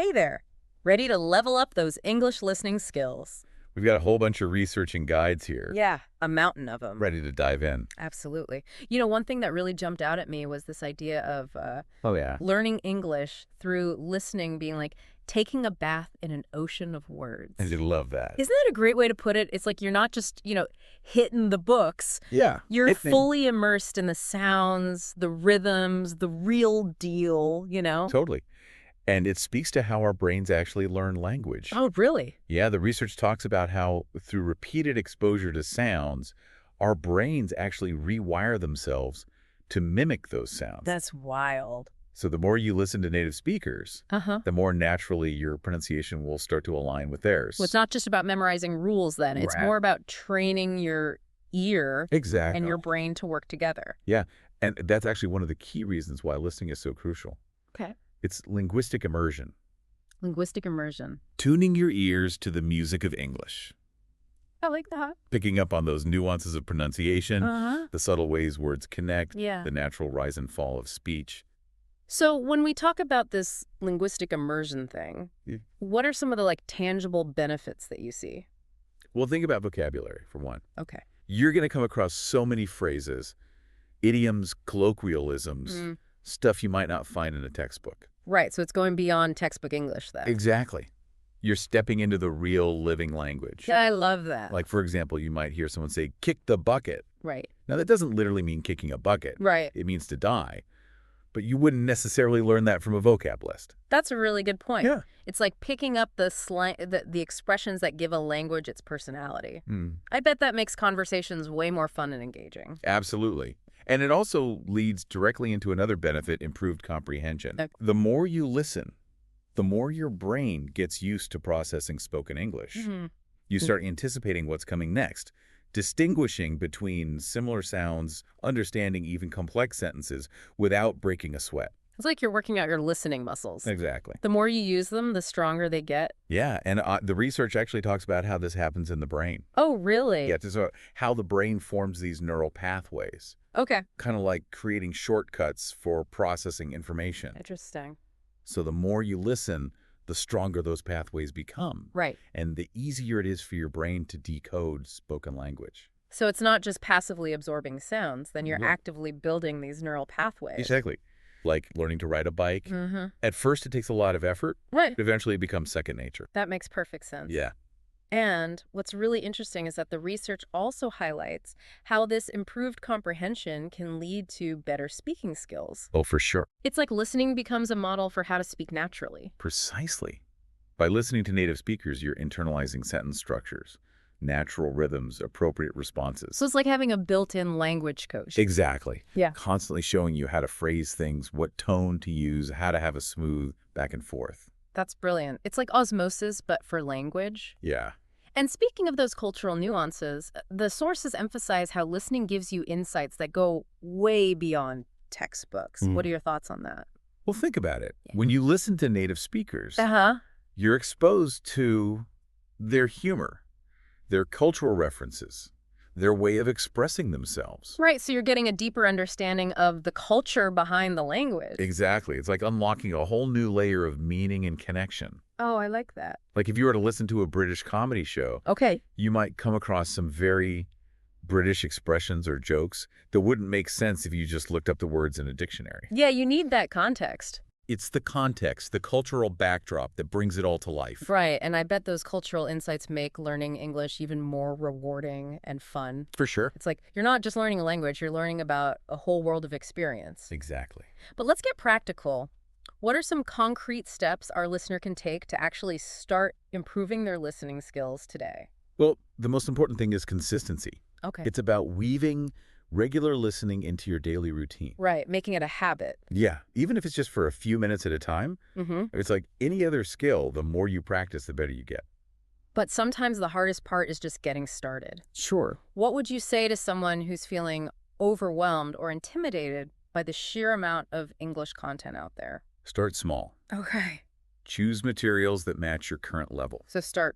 Hey there. Ready to level up those English listening skills? We've got a whole bunch of research and guides here, Yeah, a mountain of them. ready to dive in. Absolutely. You know, one thing that really jumped out at me was this idea of Oh, yeah. learning English through listening being like taking a bath in an ocean of words. I do love that. Isn't that a great way to put it? It's like you're not just, hitting the books. Yeah. You're fully immersed in the sounds, the rhythms, the real deal, Totally. And it speaks to how our brains actually learn language. Oh, really? Yeah, the research talks about how through repeated exposure to sounds, our brains actually rewire themselves to mimic those sounds. That's wild. So the more you listen to native speakers, Uh-huh. the more naturally your pronunciation will start to align with theirs. Well, it's not just about memorizing rules then. It's Right. more about training your ear Exactly. and your brain to work together. Yeah, and that's actually one of the key reasons why listening is so crucial. Okay. It's linguistic immersion. Linguistic immersion. Tuning your ears to the music of English. I like that. Picking up on those nuances of pronunciation, Uh-huh. the subtle ways words connect, Yeah. the natural rise and fall of speech. So when we talk about this linguistic immersion thing, Yeah. what are some of the tangible benefits that you see? Well, think about vocabulary, for one. Okay. You're going to come across so many phrases, idioms, colloquialisms, Mm. stuff you might not find in a textbook. Right. So it's going beyond textbook English then. Exactly. You're stepping into the real living language. Yeah, I love that. Like, for example, you might hear someone say, kick the bucket. Right. Now, that doesn't literally mean kicking a bucket. Right. It means to die. But you wouldn't necessarily learn that from a vocab list. That's a really good point. Yeah. It's like picking up the slang, the expressions that give a language its personality. Mm, I bet that makes conversations way more fun and engaging. absolutely. And it also leads directly into another benefit, improved comprehension. Okay. The more you listen, the more your brain gets used to processing spoken English. Mm-hmm. You start anticipating what's coming next, distinguishing between similar sounds, understanding even complex sentences without breaking a sweat. It's like you're working out your listening muscles. Exactly. The more you use them, the stronger they get. Yeah, and the research actually talks about how this happens in the brain. Oh, really? Yeah, so how the brain forms these neural pathways, Okay. kind of like creating shortcuts for processing information. Interesting. So the more you listen, the stronger those pathways become, Right. and the easier it is for your brain to decode spoken language. So it's not just passively absorbing sounds, then you're No. actively building these neural pathways. Exactly. Like learning to ride a bike. Mm-hmm. At first, it takes a lot of effort, Right. but eventually it becomes second nature. That makes perfect sense. Yeah. And what's really interesting is that the research also highlights how this improved comprehension can lead to better speaking skills. Oh, for sure. It's like listening becomes a model for how to speak naturally. Precisely. By listening to native speakers, you're internalizing sentence structures, natural rhythms, appropriate responses. So it's like having a built-in language coach. Exactly. Yeah. Constantly showing you how to phrase things, what tone to use, how to have a smooth back and forth. That's brilliant. It's like osmosis, but for language. Yeah. And speaking of those cultural nuances, the sources emphasize how listening gives you insights that go way beyond textbooks. Mm. What are your thoughts on that? Well, think about it. Yeah. When you listen to native speakers, Uh-huh. you're exposed to their humor, their cultural references, their way of expressing themselves. Right, so you're getting a deeper understanding of the culture behind the language. Exactly. It's like unlocking a whole new layer of meaning and connection. Oh, I like that. Like if you were to listen to a British comedy show, Okay. you might come across some very British expressions or jokes that wouldn't make sense if you just looked up the words in a dictionary. Yeah, you need that context. It's the context, the cultural backdrop that brings it all to life. Right, and I bet those cultural insights make learning English even more rewarding and fun. For sure. It's like you're not just learning a language, you're learning about a whole world of experience. Exactly. But let's get practical. What are some concrete steps our listener can take to actually start improving their listening skills today? Well, the most important thing is consistency. Okay. It's about weaving regular listening into your daily routine. Right, making it a habit. Yeah, even if it's just for a few minutes at a time, Mm-hmm. it's like any other skill, the more you practice, the better you get. But sometimes the hardest part is just getting started. Sure. What would you say to someone who's feeling overwhelmed or intimidated by the sheer amount of English content out there? Start small. Okay. Choose materials that match your current level. So start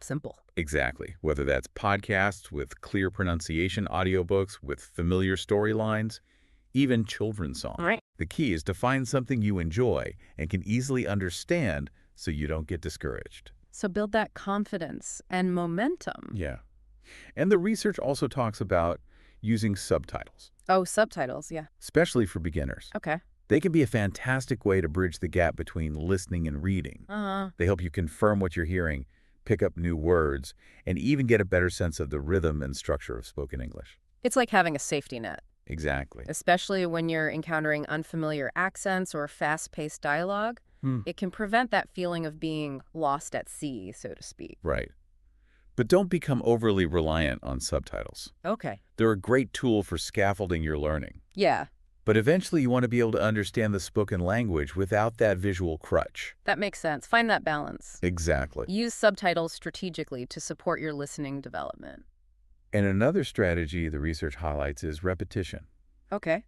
simple. Exactly. Whether that's podcasts with clear pronunciation, audiobooks with familiar storylines, even children's songs. All right. The key is to find something you enjoy and can easily understand so you don't get discouraged. So build that confidence and momentum. Yeah. And the research also talks about using subtitles, Oh, subtitles, yeah. especially for beginners. Okay. They can be a fantastic way to bridge the gap between listening and reading. They help you confirm what you're hearing, pick up new words, and even get a better sense of the rhythm and structure of spoken English. It's like having a safety net, Exactly. especially when you're encountering unfamiliar accents or fast-paced dialogue. It can prevent that feeling of being lost at sea, so to speak. Right. But don't become overly reliant on subtitles. Okay. They're a great tool for scaffolding your learning. Yeah, But eventually you want to be able to understand the spoken language without that visual crutch. that makes sense. Find that balance. Exactly. Use subtitles strategically to support your listening development. And another strategy the research highlights is repetition. Okay.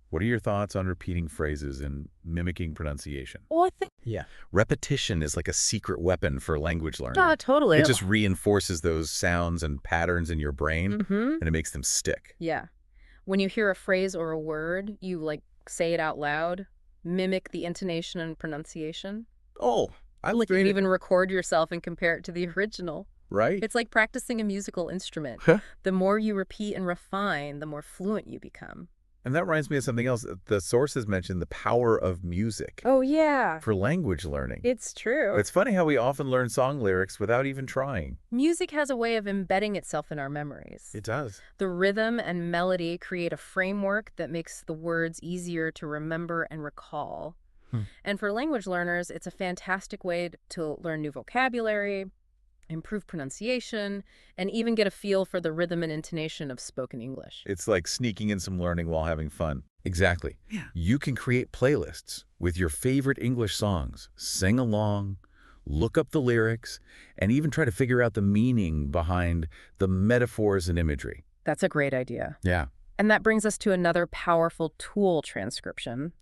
What are your thoughts on repeating phrases and mimicking pronunciation? Oh, I think... Yeah. Repetition is like a secret weapon for language learning. totally. It just reinforces those sounds and patterns in your brain, and it makes them stick. Yeah. When you hear a phrase or a word, you, say it out loud, mimic the intonation and pronunciation. Oh, I You even record yourself and compare it to the original. right? It's like practicing a musical instrument. Huh? The more you repeat and refine, the more fluent you become. And that reminds me of something else. The sources mentioned the power of music Oh, yeah. for language learning. It's true. It's funny how we often learn song lyrics without even trying. Music has a way of embedding itself in our memories. It does. The rhythm and melody create a framework that makes the words easier to remember and recall. And for language learners, it's a fantastic way to learn new vocabulary, improve pronunciation, and even get a feel for the rhythm and intonation of spoken English. It's like sneaking in some learning while having fun. Exactly. Yeah. You can create playlists with your favorite English songs, sing along, look up the lyrics, and even try to figure out the meaning behind the metaphors and imagery. That's a great idea. Yeah. And that brings us to another powerful tool, transcription.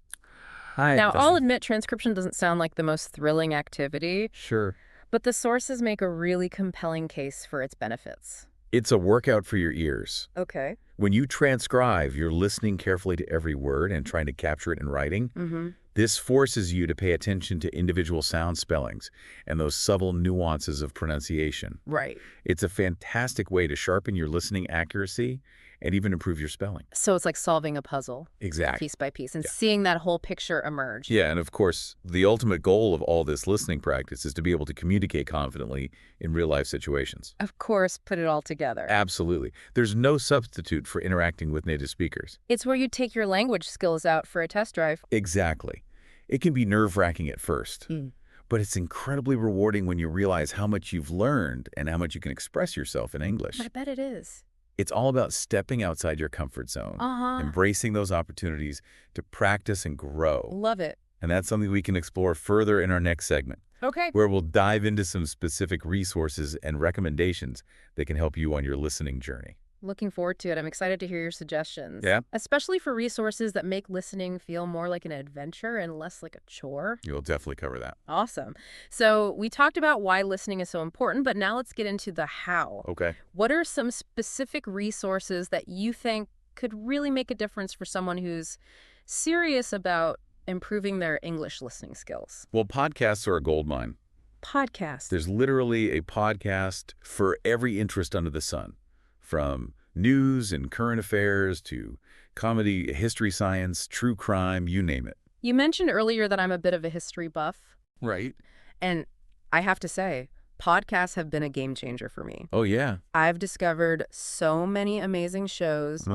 Hi. Now, I'll admit transcription doesn't sound like the most thrilling activity, Sure. but the sources make a really compelling case for its benefits. It's a workout for your ears. Okay. When you transcribe, you're listening carefully to every word and trying to capture it in writing. Mm-hmm. This forces you to pay attention to individual sound spellings and those subtle nuances of pronunciation. Right. It's a fantastic way to sharpen your listening accuracy and even improve your spelling. So it's like solving a puzzle Exactly. piece by piece and Yeah. seeing that whole picture emerge. Yeah, and of course, the ultimate goal of all this listening practice is to be able to communicate confidently in real-life situations. Of course, put it all together. Absolutely. There's no substitute for interacting with native speakers. It's where you take your language skills out for a test drive. Exactly. It can be nerve-wracking at first, Mm. but it's incredibly rewarding when you realize how much you've learned and how much you can express yourself in English. I bet it is. It's all about stepping outside your comfort zone, embracing those opportunities to practice and grow. Love it. And that's something we can explore further in our next segment, Okay. where we'll dive into some specific resources and recommendations that can help you on your listening journey. Looking forward to it. I'm excited to hear your suggestions. Yeah? Especially for resources that make listening feel more like an adventure and less like a chore. You'll definitely cover that. Awesome. So we talked about why listening is so important, but now let's get into the how. Okay. What are some specific resources that you think could really make a difference for someone who's serious about improving their English listening skills? Well, podcasts are a goldmine. Podcasts. There's literally a podcast for every interest under the sun, from news and current affairs to comedy, history, science, true crime, you name it. You mentioned earlier that I'm a bit of a history buff, Right. and I have to say, podcasts have been a game changer for me. Oh, yeah. I've discovered so many amazing shows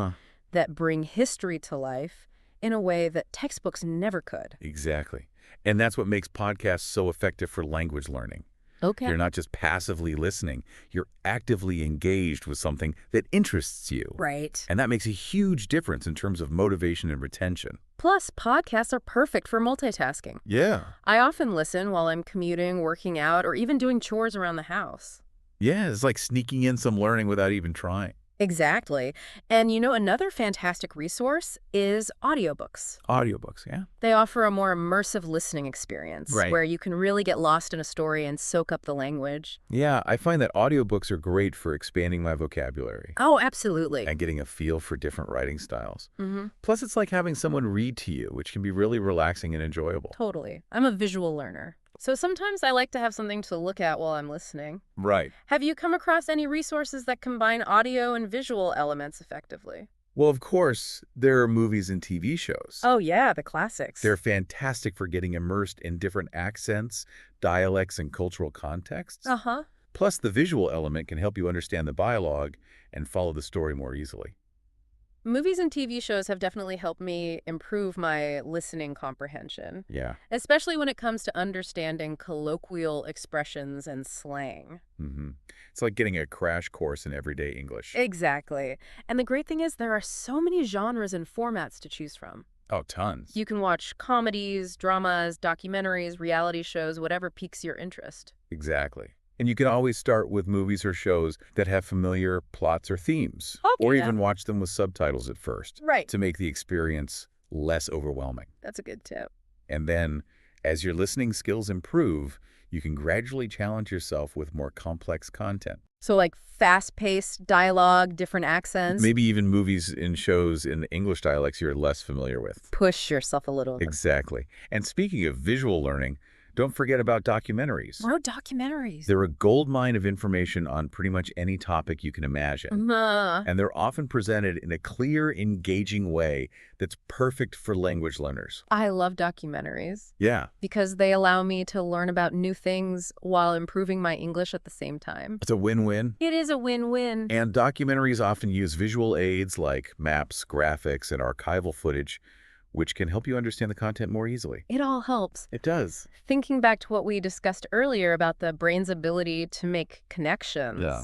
that bring history to life in a way that textbooks never could. Exactly. And that's what makes podcasts so effective for language learning. Okay. You're not just passively listening. You're actively engaged with something that interests you. Right. And that makes a huge difference in terms of motivation and retention. Plus, podcasts are perfect for multitasking. Yeah. I often listen while I'm commuting, working out, or even doing chores around the house. Yeah, it's like sneaking in some learning without even trying. Exactly. And another fantastic resource is audiobooks. Audiobooks, yeah. They offer a more immersive listening experience Right. where you can really get lost in a story and soak up the language. Yeah, I find that audiobooks are great for expanding my vocabulary Oh, absolutely. and getting a feel for different writing styles. Mm-hmm. Plus, it's like having someone read to you, which can be really relaxing and enjoyable. Totally. I'm a visual learner. So sometimes I like to have something to look at while I'm listening. Right. Have you come across any resources that combine audio and visual elements effectively? Well, of course, there are movies and TV shows. Oh, yeah, the classics. They're fantastic for getting immersed in different accents, dialects, and cultural contexts. Uh-huh. Plus, the visual element can help you understand the dialogue and follow the story more easily. Movies and TV shows have definitely helped me improve my listening comprehension, Yeah. especially when it comes to understanding colloquial expressions and slang. Mm-hmm. It's like getting a crash course in everyday English. Exactly. And the great thing is there are so many genres and formats to choose from. Oh, tons. You can watch comedies, dramas, documentaries, reality shows, whatever piques your interest. Exactly. And you can always start with movies or shows that have familiar plots or themes, or even watch them with subtitles at first Right. to make the experience less overwhelming. That's a good tip. And then, as your listening skills improve, you can gradually challenge yourself with more complex content. So like fast-paced dialogue, different accents. Maybe even movies and shows in English dialects you're less familiar with. Push yourself a little. Exactly. And speaking of visual learning, don't forget about documentaries. Oh, documentaries. They're a goldmine of information on pretty much any topic you can imagine. And they're often presented in a clear, engaging way that's perfect for language learners. I love documentaries. Yeah. Because they allow me to learn about new things while improving my English at the same time. It's a win-win. It is a win-win. And documentaries often use visual aids like maps, graphics, and archival footage, which can help you understand the content more easily. It all helps. It does. Thinking back to what we discussed earlier about the brain's ability to make connections. Yeah.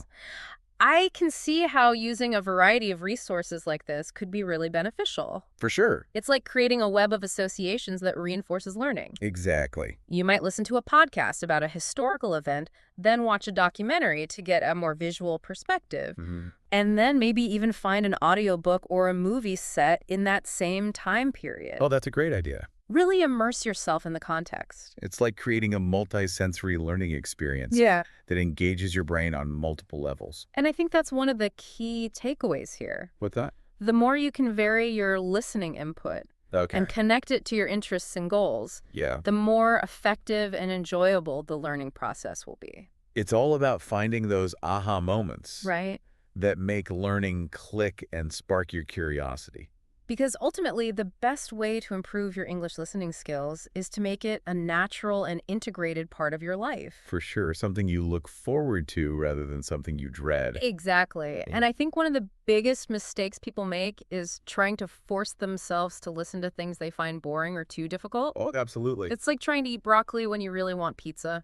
I can see how using a variety of resources like this could be really beneficial. For sure. It's like creating a web of associations that reinforces learning. Exactly. You might listen to a podcast about a historical event, then watch a documentary to get a more visual perspective. And then maybe even find an audiobook or a movie set in that same time period. Oh, that's a great idea. Really immerse yourself in the context. It's like creating a multi-sensory learning experience Yeah. that engages your brain on multiple levels. And I think that's one of the key takeaways here. What's that? The more you can vary your listening input and connect it to your interests and goals, Yeah. the more effective and enjoyable the learning process will be. It's all about finding those aha moments Right? that make learning click and spark your curiosity. Because ultimately, the best way to improve your English listening skills is to make it a natural and integrated part of your life. For sure. Something you look forward to rather than something you dread. Exactly. And I think one of the biggest mistakes people make is trying to force themselves to listen to things they find boring or too difficult. Oh, absolutely. It's like trying to eat broccoli when you really want pizza.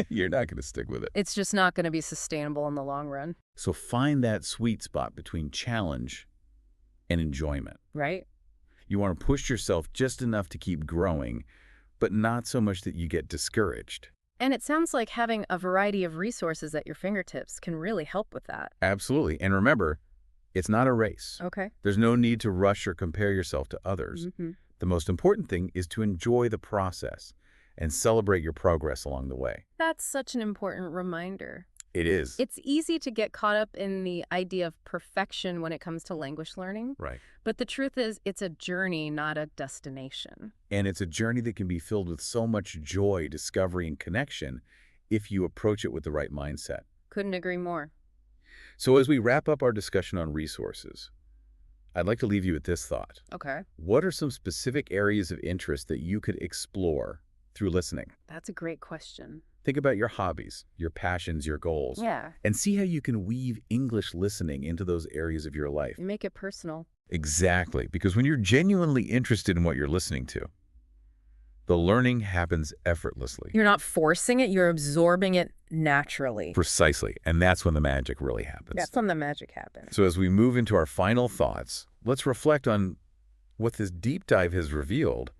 You're not going to stick with it. It's just not going to be sustainable in the long run. So find that sweet spot between challenge and enjoyment. Right? You want to push yourself just enough to keep growing, but not so much that you get discouraged. And it sounds like having a variety of resources at your fingertips can really help with that. Absolutely. And remember, it's not a race. Okay. There's no need to rush or compare yourself to others. The most important thing is to enjoy the process and celebrate your progress along the way. That's such an important reminder. It is. It's easy to get caught up in the idea of perfection when it comes to language learning. Right. But the truth is, it's a journey, not a destination. And it's a journey that can be filled with so much joy, discovery, and connection if you approach it with the right mindset. Couldn't agree more. So as we wrap up our discussion on resources, I'd like to leave you with this thought. Okay. What are some specific areas of interest that you could explore through listening? That's a great question. Think about your hobbies, your passions, your goals, Yeah. and see how you can weave English listening into those areas of your life. You make it personal. Exactly, because when you're genuinely interested in what you're listening to, the learning happens effortlessly. You're not forcing it, you're absorbing it naturally. Precisely, and that's when the magic really happens. That's when the magic happens. So as we move into our final thoughts, let's reflect on what this deep dive has revealed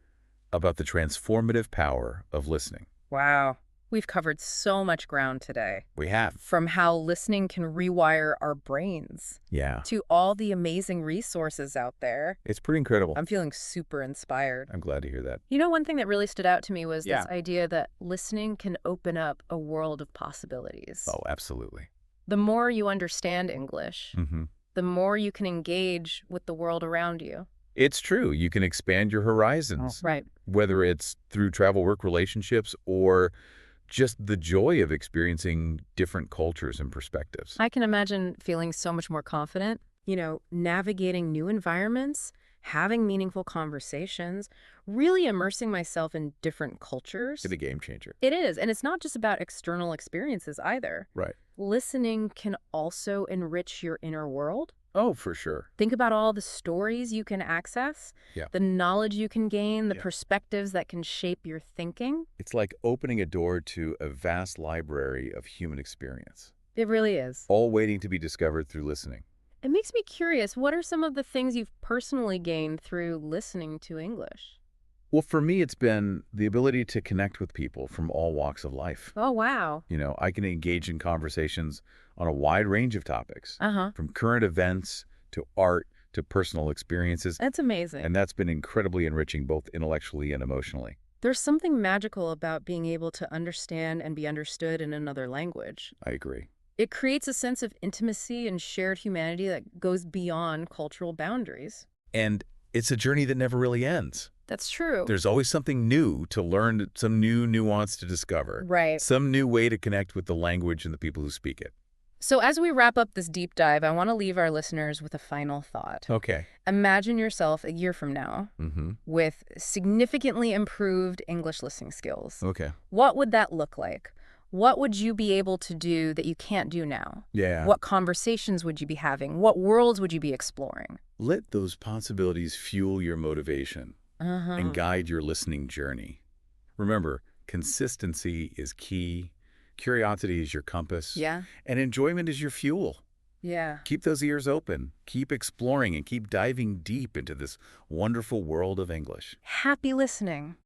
about the transformative power of listening. Wow. We've covered so much ground today. We have. From how listening can rewire our brains Yeah. to all the amazing resources out there. It's pretty incredible. I'm feeling super inspired. I'm glad to hear that. You know, one thing that really stood out to me was Yeah. this idea that listening can open up a world of possibilities. Oh, absolutely. The more you understand English, Mm-hmm. the more you can engage with the world around you. It's true. You can expand your horizons, Right. whether it's through travel, work, relationships, or just the joy of experiencing different cultures and perspectives. I can imagine feeling so much more confident, navigating new environments, having meaningful conversations, really immersing myself in different cultures. It's a game changer. It is. And it's not just about external experiences either. Right. Listening can also enrich your inner world. Oh, for sure. Think about all the stories you can access, Yeah. the knowledge you can gain, the Yeah. perspectives that can shape your thinking. It's like opening a door to a vast library of human experience, It really is. all waiting to be discovered through listening. It makes me curious, what are some of the things you've personally gained through listening to English? Well, for me, it's been the ability to connect with people from all walks of life. Oh, wow. I can engage in conversations on a wide range of topics, Uh-huh. from current events to art to personal experiences, That's amazing. and that's been incredibly enriching both intellectually and emotionally. There's something magical about being able to understand and be understood in another language. I agree. It creates a sense of intimacy and shared humanity that goes beyond cultural boundaries. And it's a journey that never really ends. That's true. There's always something new to learn, some new nuance to discover, Right. some new way to connect with the language and the people who speak it. So as we wrap up this deep dive, I want to leave our listeners with a final thought. Okay. Imagine yourself a year from now Mm-hmm. with significantly improved English listening skills. Okay. What would that look like? What would you be able to do that you can't do now? Yeah. What conversations would you be having? What worlds would you be exploring? Let those possibilities fuel your motivation and guide your listening journey. Remember, consistency is key, curiosity is your compass, Yeah? and enjoyment is your fuel. Yeah. Keep those ears open, keep exploring, and keep diving deep into this wonderful world of English. Happy listening.